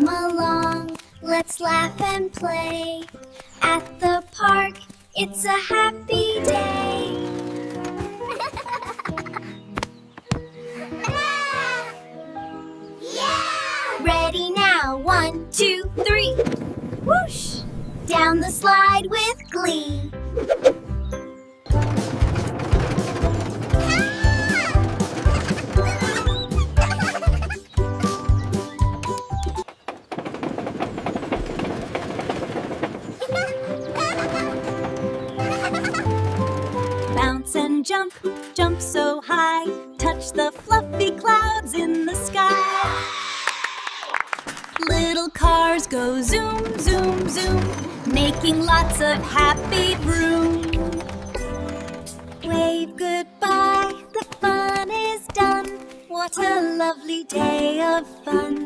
Come along, let's laugh and play. At the park, it's a happy day. Yeah! Ready now, 1, 2, 3. Whoosh! Down the slide with glee. Bounce and jump, jump so high, touch the fluffy clouds in the sky. Little cars go zoom, zoom, zoom, making lots of happy vroom. Wave goodbye, the fun is done. What a lovely day of fun.